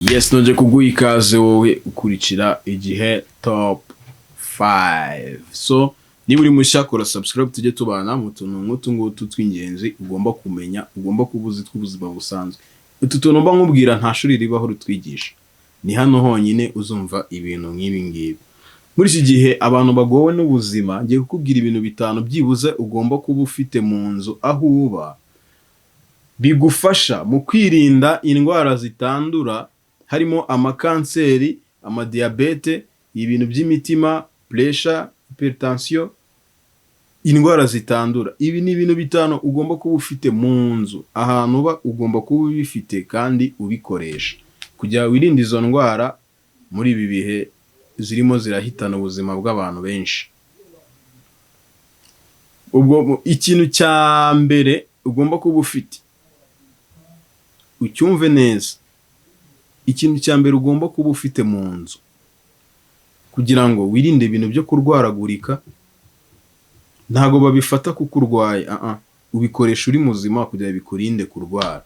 Yes, nonje kuguha ikaze wowe ukurikira igihe top 5. So niba uri mushya kora subscribe tujye tubana mu tuntu nk'utu ngutu tw'ingenzi ugomba kumenya, ugomba kubuzi tw'ubuzima busanzwe. Utu tuntu mba nkubwira nta shuri ribaho rutwigisha, ni hano honyine uzumva ibintu nk'ibi ngibi. Muri iki gihe abantu bagowe n'ubuzima, ngiye kukubwira ibintu bitanu byibuze ugomba kuba ufite mu nzu aho uba bigufasha mu kwirinda indwara zitandura, harimo amakanseri, amadiyabete, ibintu by'imitima, pressure, hypertension, indwara zitandura. Ibi ni ibintu bitanu ugomba kuba ufite mu nzu ahantu uba, ugomba kuba ubifite kandi ubikoresha kugira wirinde izo ndwara muri ibi bihe zirimo zirahitana ubuzima bw'abantu benshi. Ubwo ikintu cya mbere ugomba kuba ufite, ucyumve neza, ikintu cya mbere ugomba kuba ufite mu nzu kugira ngo wirinde ibintu byo kurwaragurika, ntago babifata kuko urwaye, ubikoresha uri muzima kugira bikurinde kurwara.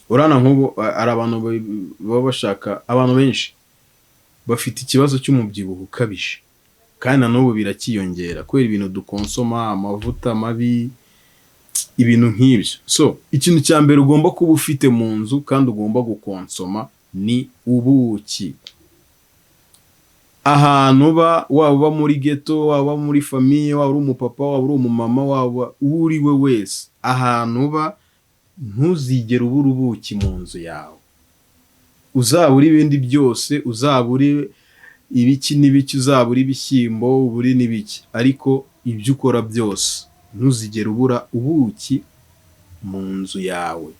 Urana nk'ubu ari abantu baba bashaka, abantu benshi bafite ikibazo cy'umubyibuho ukabije kandi na n'ubu birakiyongera kubera ibintu dukonsoma, amavuta mabi, ibintu nk'ibyo. So ikintu cya mbere ugomba kuba ufite mu nzu kandi ugomba gukonsoma ni ubuki. Ahantu uba, waba uba muri ghetto, waba muri famille, waba uri umupapa, waba uri umumama, waba uri we wese, ahantu uba ntuzigere ubura ubuki mu nzu yawe. Uzabura ibindi byose, uzabura ibiki n'ibiki, uzabura ibishyimbo, uburi n'ibiki, ariko ibyo ukora byose ntuzigere ubura ubuki mu nzu yawe.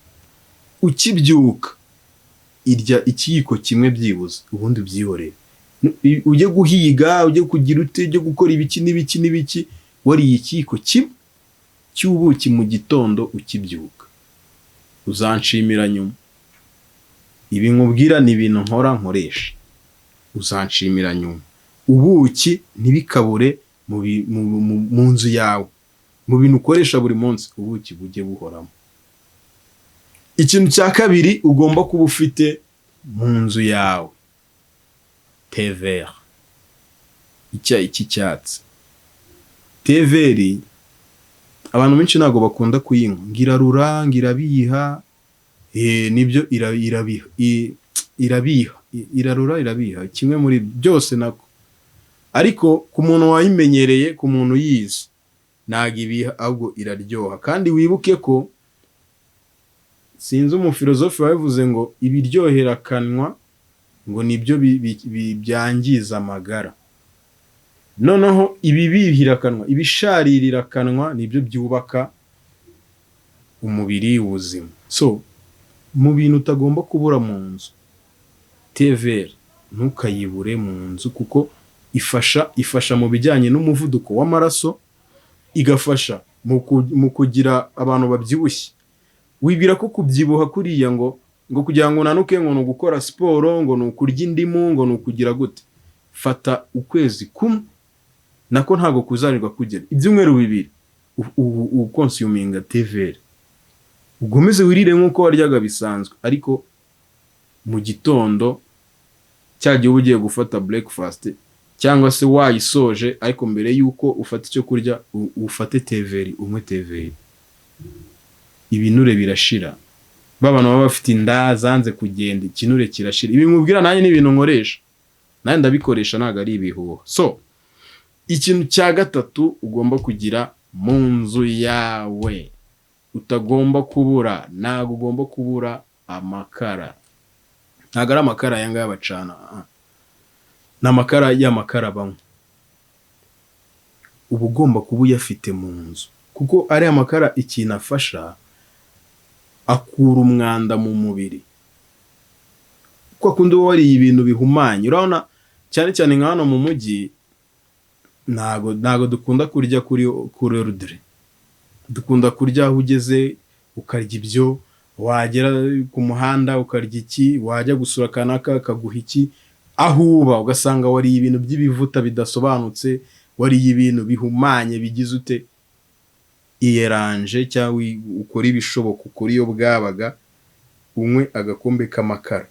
Ukibyuka irya ikiyiko kimwe byibuze, ubundi byihorere. Ujye guhiga, ujye kugira ute, ujye gukora ibiki n'ibiki n'ibiki, wariye ikiyiko kimwe cy'ubuki mu gitondo ukibyuka, uzanshimira nyuma. Ibi nkubwira ni ibintu nkoresha, uzanshimira nyuma. Ubuki ntibikabure mu nzu yawe, mu bintu ukoresha buri munsi, ubuki bujye buhoramo. Ikintu cya kabiri ugomba kuba ufite mu nzu yawe, thé vert, icyayi cy'icyatsi. Thé vert abantu benshi ntago bakunda kuyinywa, ngirarura, ngirabiha, nibyo irabiha, irarura, irabiha, kimwe muri byose nako. Ariko ku muntu wayimenyereye, ku muntu yize, ntago ibiha, ahubwo iraryoha. Kandi wibuke ko sinzi umufilozofi wabivuze ngo ibiryohera akanwa ngo nibyo byangiza amagara, noneho ibibihira akanwa, ibisharirira akanwa nibyo byubaka umubiri w'ubuzima. So mu bintu utagomba kubura mu nzu, thé vert ntukayibure mu nzu kuko ifasha mu bijyanye n'umuvuduko w'amaraso, igafasha mu kugira abantu babyibushye. Wibwira ko kubyibuha kuriya ngo kugira ngo unanuke ngo ni ugukora siporo, ngo ni ukurya indimu, ngo ni ukugira gute. Fata ukwezi kumwe, nako ntago kuzarirwa kugera ibyumweru 2 ukonsuminga thé vert, ugomeze wirire nk'uko waryaga bisanzwe, ariko mu gitondo cyagiye uba ugiye gufata breakfast cyangwa se wayisoje, ariko mbere yuko ufata icyo kurya ufate thé vert, unywe thé vert, ibinure birashira. Babana baba bafite inda zanze kugenda, ikinure kirashira. Ibi nkubwira nanjye ni ibintu nkoresha, nanjye ndabikoresha, ntago ari ibihuha. So ikintu cya gatatu ugomba kugira mu nzu yawe utagomba kubura, ntago ugomba kubura amakara. Ntago ari amakara aya ngaya bacana, ni amakara y'amakara banywa. Uba ugomba kuba uyafite mu nzu kuko ari amakara ikintu afasha, akura umwanda mu mubiri. Kwa kundi wariye ibintu bihumanye, urabona cyane cyane nka hano mu mujyi, ntago dukunda kurya kuri ordre, dukunda kurya aho ugeze ukarya ibyo, wagera ku muhanda ukarya iki, wajya gusura kanaka kaguha iki, aho uba ugasanga wariye ibintu by'ibivuta bidasobanutse, wariye ibintu bihumanye bigize ute, iyeranje, cyangwa ukora ibishoboka ukora iyo bwabaga, unywe agakombe k'amakara.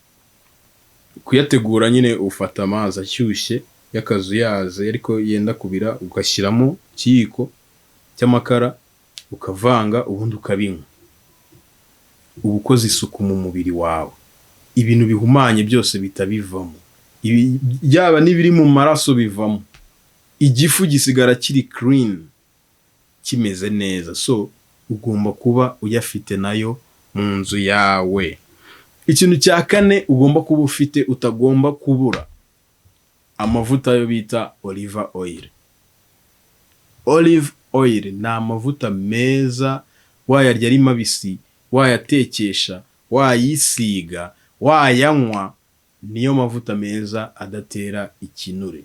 Kuyategura nyine ufata amazi ashyushye y'akazuyaze ariko yenda kubira, ugashyiramo ikiyiko cy'amakara ukavanga, ubundi ukabinywa. Uba ukoze isuku mu mubiri wawe, ibintu bihumanye byose bitabivamo, byaba n'ibiri mu maraso bivamo, igifu gisigara kiri clean, kimeze neza. So ugomba kuba uyafite nayo mu nzu yawe. Ikintu cya kane ugomba kuba ufite, utagomba kubura, amavuta yo bita olive oil. Olive oil ni amavuta meza, wayarya ari mabisi, wayatekesha, wayisiga, wayanywa. Niyo mavuta meza adatera ikinure.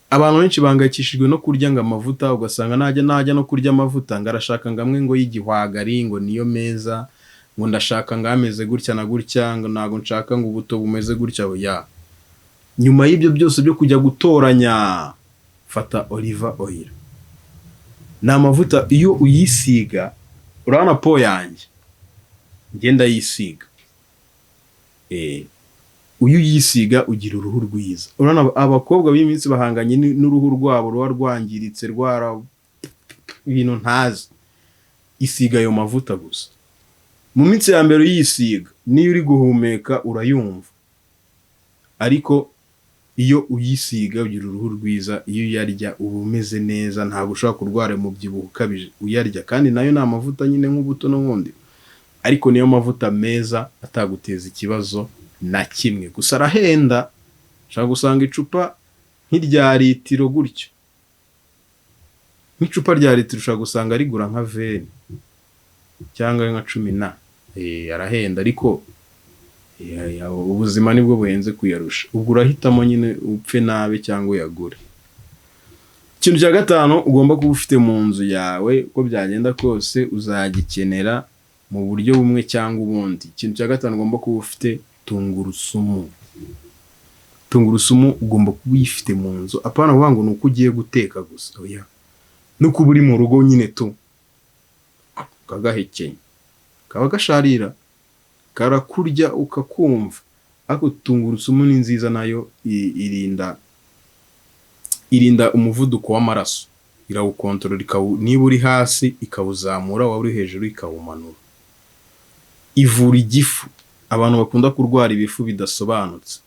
Abantu benshi bangayikishijwe no kurya ngo amavuta, ugasanga najya no kurya amavuta ngo arashaka ngamwe ngo y'igihwagari ngo niyo meza, ngo ndashaka ngo ameze gutya na gutya, ngo ntago nshaka ngo ubuto bumeze gutya. Oya, nyuma y'ibyo byose byo kujya gutoranya, fata olive oil. Ni amavuta iyo uyisiga, urabona po yanjye ngenda yisiga, uyu yisiga ugira uruhu rwiza. Urabona abakobwa b'iminsi bahanganye n'uruhu rwabo ruba rwangiritse, rwara ibintu ntazi. Isiga ayo mavuta gusa, mu minsi ya mbere uyisiga, niyo uri guhumeka urayumva, ariko iyo uyisiga ugira uruhu rwiza. Iyo uyarya uba umeze neza, ntabwo ushobora kurwara umubyibuho ukabije uyarya. Kandi nayo ni amavuta nyine nk'ubuto n'ubundi, ariko niyo mavuta meza ataguteza ikibazo na kimwe. Gusa arahenda, ushobora gusanga icupa nk'irya litiro gutyo, nk'icupa rya litiro ushobora gusanga rigura nka 20 cyangwa nka 10. Arahenda, ariko ubuzima nibwo buhenze kuyarusha. Ubwo urahitamo nyine upfe nabi cyangwa uyagure. Ikintu cya gatanu ugomba kuba ufite mu nzu yawe, uko byagenda kose uzagikenera mu buryo bumwe cyangwa ubundi. Ikintu cya gatanu ugomba kuba ufite, tungurusumu. Tungurusumu ugomba kuba uyifite mu nzu, apana kuvuga ngo nuko ugiye guteka gusa. Oya, nuko uri mu rugo nyine ukagahekenya, kaba gasharira, karakurya ukakumva. Ariko tungurusumu ni nziza, nayo irinda umuvuduko w'amaraso, irawukontorora, niba uri hasi ikawuzamura, waba uri hejuru ikawumanura. Ivura igifu, abantu bakunda kurwara ibifu bidasobanutse,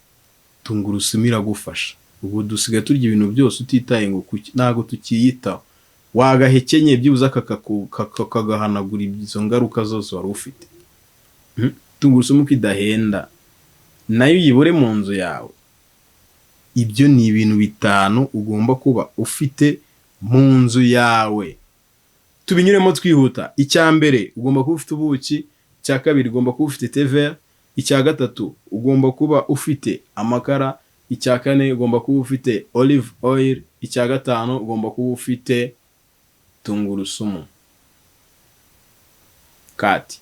tungurusumu iragufasha. Ubu dusigaye turya ibintu byose utitaye ngo ntago tukiyitaho. Wagahekenye byibuze kagahanagura izo ngaruka zose wari ufite. Tungurusumu kidahenda, nayo uyibure mu nzu yawe. Ibyo ni ibintu bitanu ugomba kuba ufite mu nzu yawe. Tubinyuremo twihuta. Icya mbere ugomba kuba ufite ubuki, icya kabiri ugomba kuba ufite thé vert, icya gatatu ugomba kuba ufite amakara, icya kane ugomba kuba ufite olive oil, icya gatanu ugomba kuba ufite tungurusumu. Kati